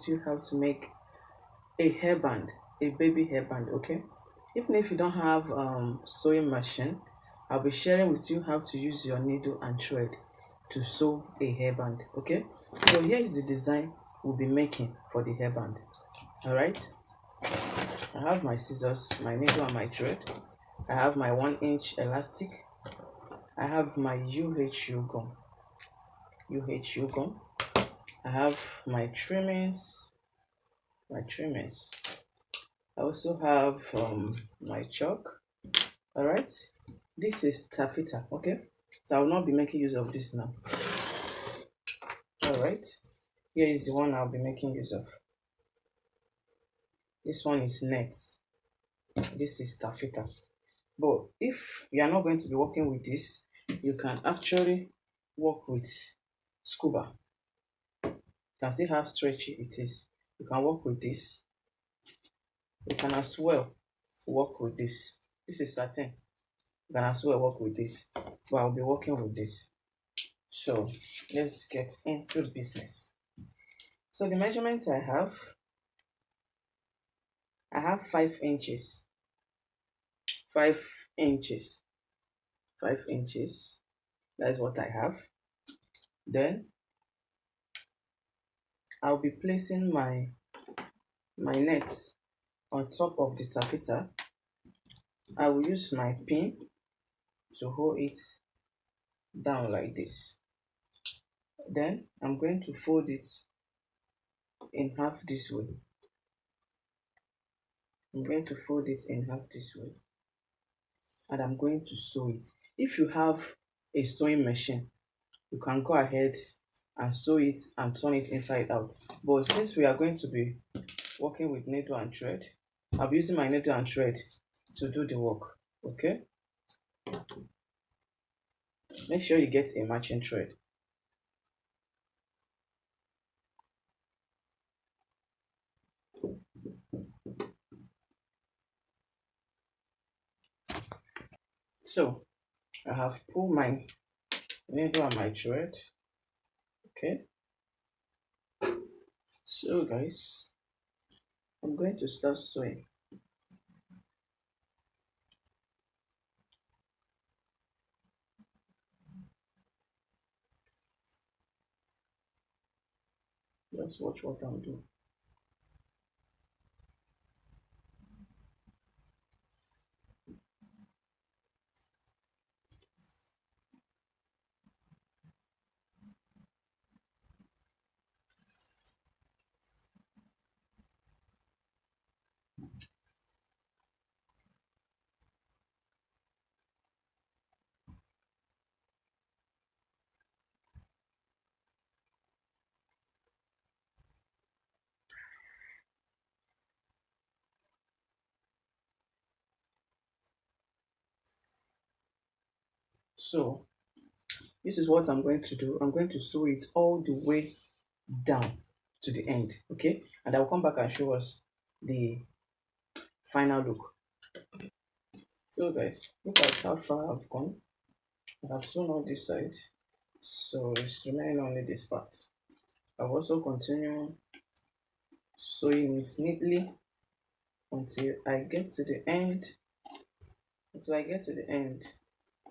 You have to make a hairband, a baby hairband. Okay, even if you don't have sewing machine, I'll be sharing with you how to use your needle and thread to sew a hairband. Okay, so here is the design we'll be making for the hairband. All right, I have my scissors, my needle and my thread. I have my 1 inch elastic. I have my UHU gum. I have my trimmings. I also have my chalk. All right, this is taffeta. Okay, so I will not be making use of this now. All right, here is the one I'll be making use of. This one is net. This is taffeta. But if you are not going to be working with this, you can actually work with scuba. You can see how stretchy it is. You can work with this. You can as well work with this. This is satin. You can as well work with this. But I'll be working with this. So let's get into the business. So the measurement I have 5 inches. 5 inches. 5 inches. That is what I have. Then I'll be placing my net on top of the taffeta. I will use my pin to hold it down like this. Then I'm going to fold it in half this way. I'm going to fold it in half this way. And I'm going to sew it. If you have a sewing machine, you can go ahead and sew it and turn it inside out. But since we are going to be working with needle and thread, I'll be using my needle and thread to do the work. Okay, make sure you get a matching thread. So I have pulled my needle and my thread. Okay, so guys, I'm going to start sewing. Just watch what I'm doing. So this is what I'm going to do. I'm going to sew it all the way down to the end. Okay, and I'll come back and show us the final look. So guys, look at how far I've gone. I've sewn on this side, so it's remaining only this part. I'll also continue sewing it neatly until I get to the end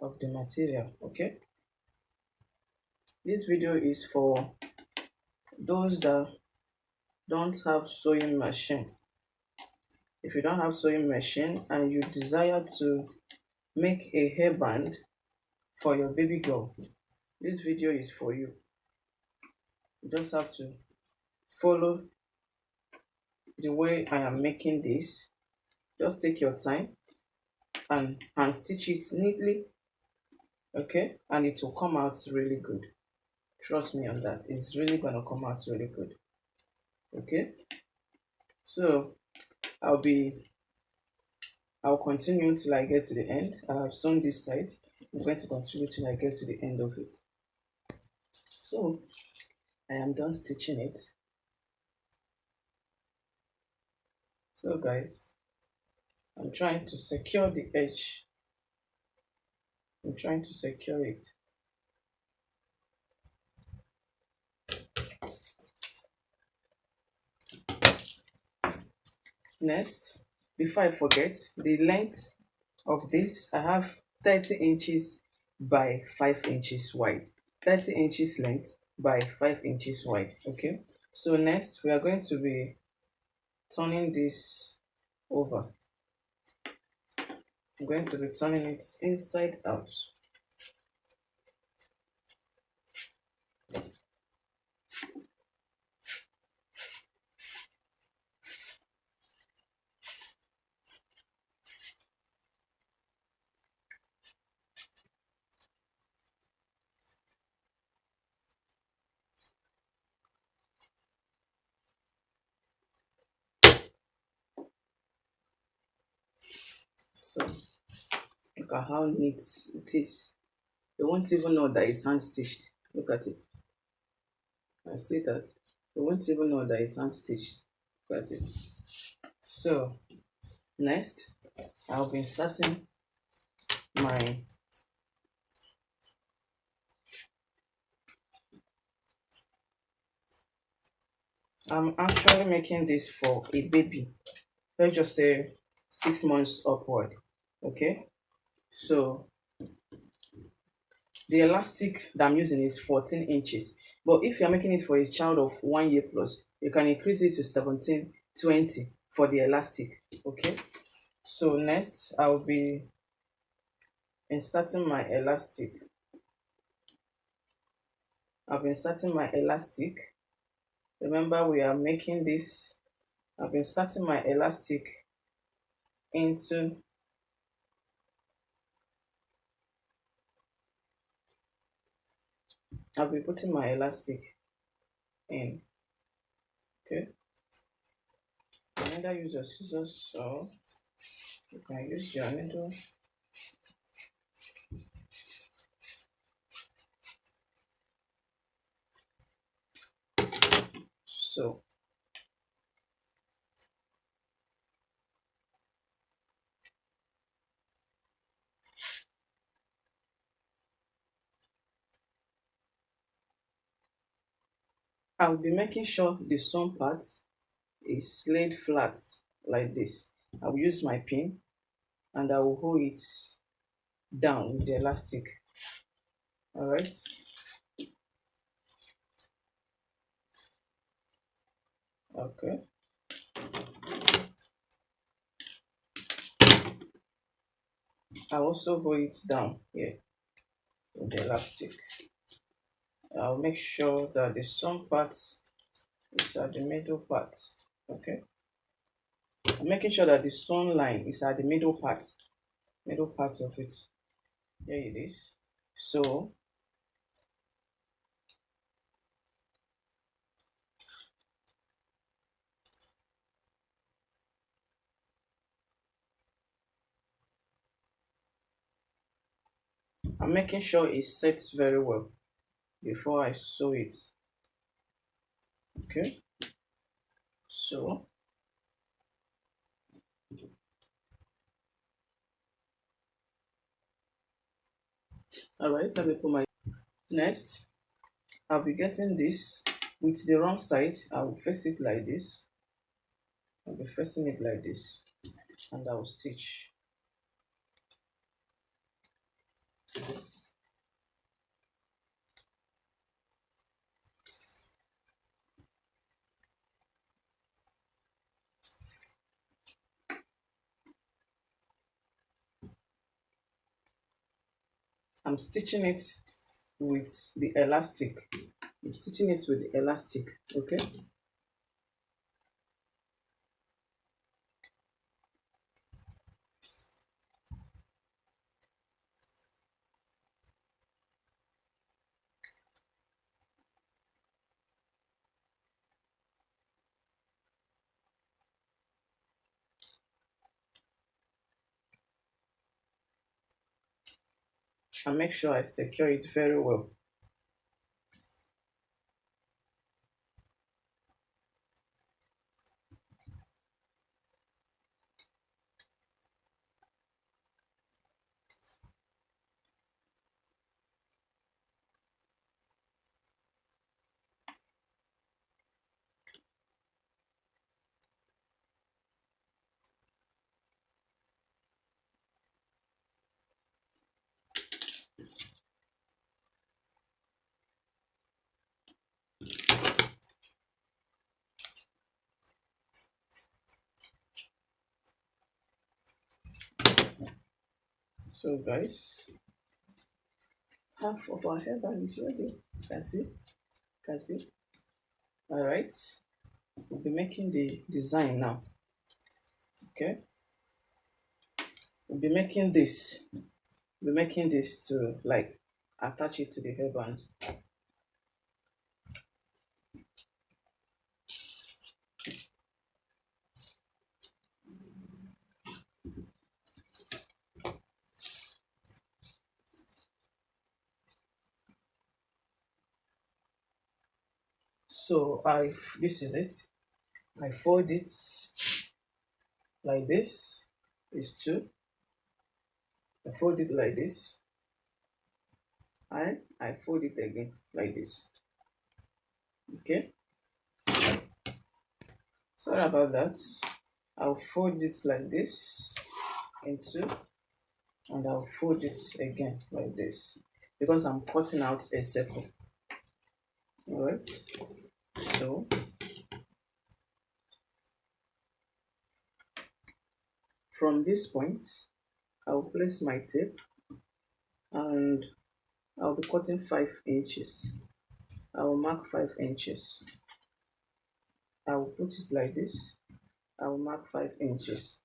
of the material. Okay, this video is for those that don't have sewing machine. If you don't have sewing machine and you desire to make a hairband for your baby girl, this video is for you. You just have to follow the way I am making this. Just take your time and hand stitch it neatly. Okay, and it will come out really good. Trust me on that. It's really gonna come out really good. Okay, so i'll be I'll continue till I get to the end. I have sewn this side. I'm going to continue till I get to the end of it. So I am done stitching it. So guys, I'm trying to secure the edge. I'm trying to secure it. Next, before I forget, the length of this, I have 30 inches by 5 inches wide. 30 inches length by 5 inches wide. Okay. So next, we are going to be turning this over. I'm going to be turning it inside out. So look at how neat it is. You won't even know that it's hand stitched. Look at it. I see that. You won't even know that it's hand stitched. Look at it. So next, I'll be inserting my I'm actually making this for a baby. Let's just say 6 months upward. Okay. So the elastic that I'm using is 14 inches. But if you're making it for a child of 1 year plus, you can increase it to 17, 20 for the elastic. Okay. So next I'll be inserting my elastic. I'll be inserting my elastic. Remember, we are making this. I'll be inserting my elastic into I'll be putting my elastic in. Okay. You can either use your scissors or you can use your needle. So I'll be making sure the sewn part is laid flat like this. I'll use my pin and I will hold it down with the elastic. Alright. Okay. I'll also hold it down here with the elastic. I'll make sure that the sewn part is at the middle part. Okay. I'm making sure that the sewn line is at the middle part of it. Here it is. So I'm making sure it sets very well before I sew it. Okay. So alright, let me put my next. I'll be getting this with the wrong side. I will face it like this. I'll be facing it like this and I will stitch. I'm stitching it with the elastic. I'm stitching it with the elastic. Okay. And make sure I secure it very well. So guys, half of our hairband is ready. Can see? Can see? All right. We'll be making the design now. Okay. We'll be making this. We'll be making this to like attach it to the hairband. So this is it. I fold it like this. Is two. I fold it like this. And I fold it again like this. Okay. Sorry about that. I'll fold it like this into, and I'll fold it again like this because I'm cutting out a circle. All right. So from this point, I'll place my tape and I'll be cutting 5 inches. I will mark 5 inches. I will put it like this. I will mark 5 inches.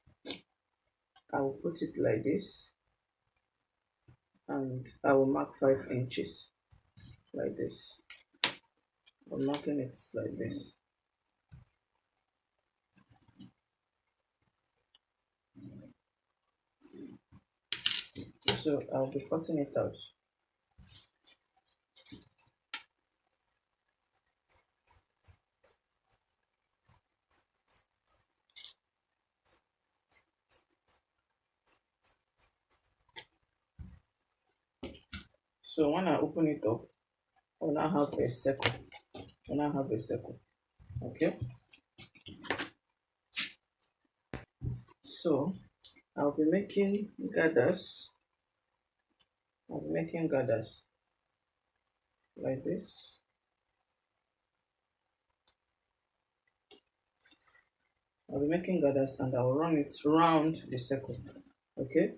I will put it like this and I will mark 5 inches like this. I'm marking it like this. So I'll be cutting it out. So when I open it up, I will now have a circle. I will now have a circle. Okay. So I'll be making gathers. I'll be making gathers like this. I'll be making gathers and I'll run it round the circle. Okay.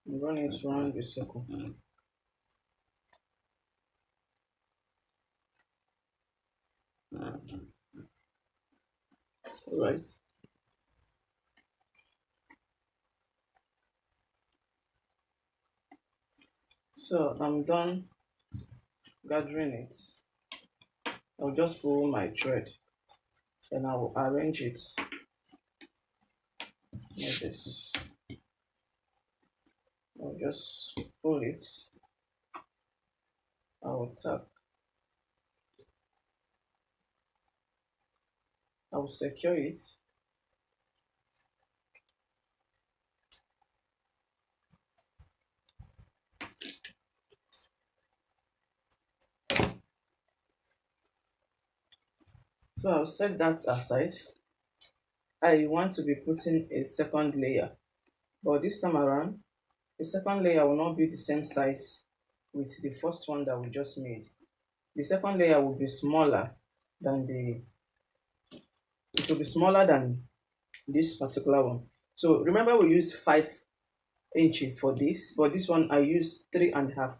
Run it round the circle. All right. So I'm done gathering it. I'll just pull my thread and I will arrange it like this. I'll just pull it. I will tap. I will secure it. So I'll set that aside. I want to be putting a second layer, but this time around, the second layer will not be the same size with the first one that we just made. The second layer will be smaller than it will be smaller than this particular one. So remember we used 5 inches for this, but this one I used 3.5.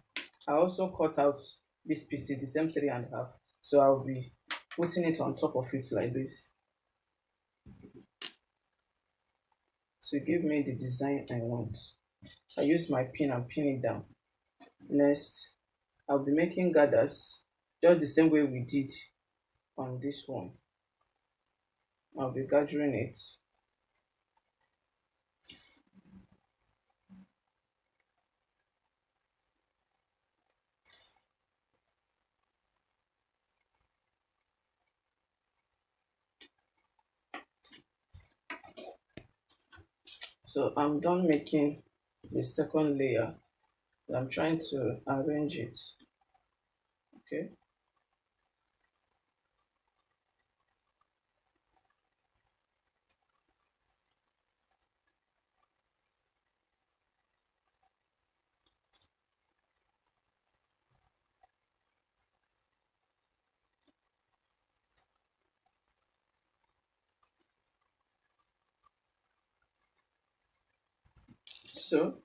I also cut out this piece, the same 3.5. So I'll be putting it on top of it like this to give me the design I want. I use my pin and pin it down. Next, I'll be making gathers just the same way we did on this one. I'll be gathering it. So I'm done making the second layer. I'm trying to arrange it. Okay. So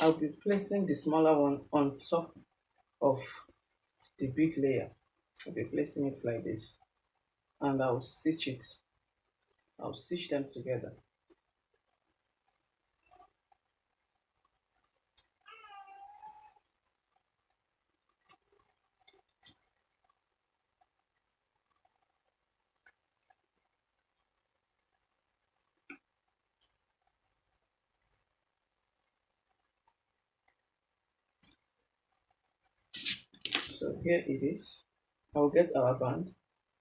I'll be placing the smaller one on top of the big layer. I'll be placing it like this, and I'll stitch it. I'll stitch them together. So here it is. I'll get our band.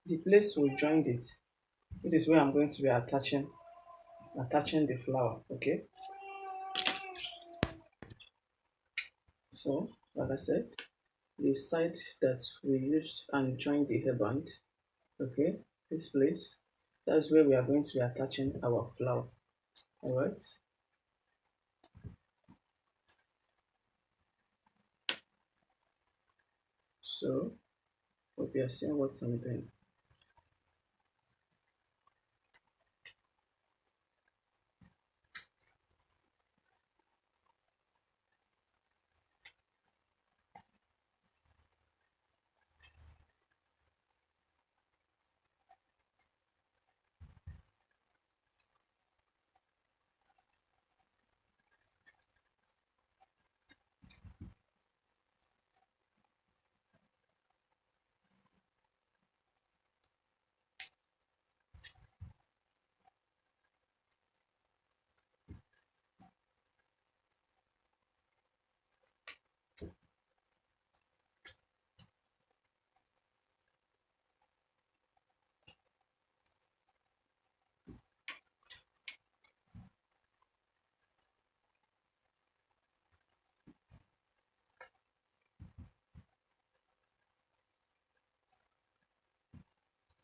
The place we joined it. This is where I'm going to be attaching the flower. Okay. So, like I said, the side that we used and joined the hairband. Okay, this place. That's where we are going to be attaching our flower. All right. So, hope you are seeing what I'm doing.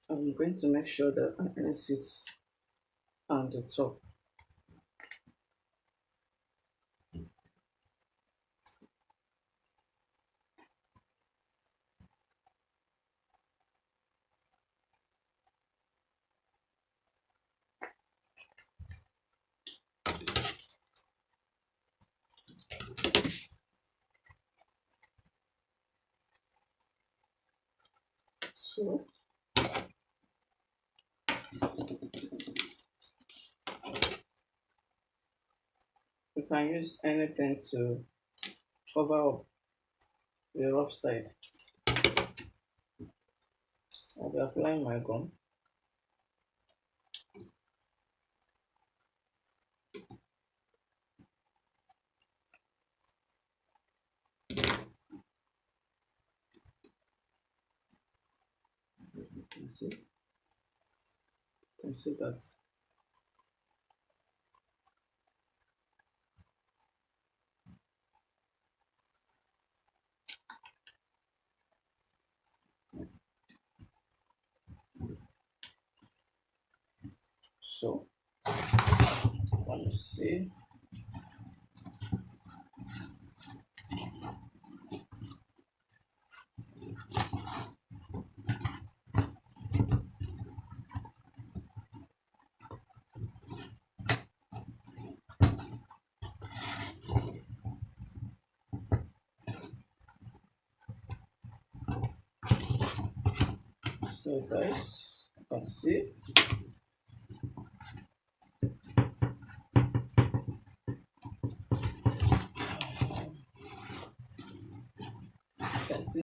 I'm going to make sure that I ends it on the top. So, you can use anything to cover up the rough side. I'll be applying my gum. You can see that. So, let me see. So guys, you can see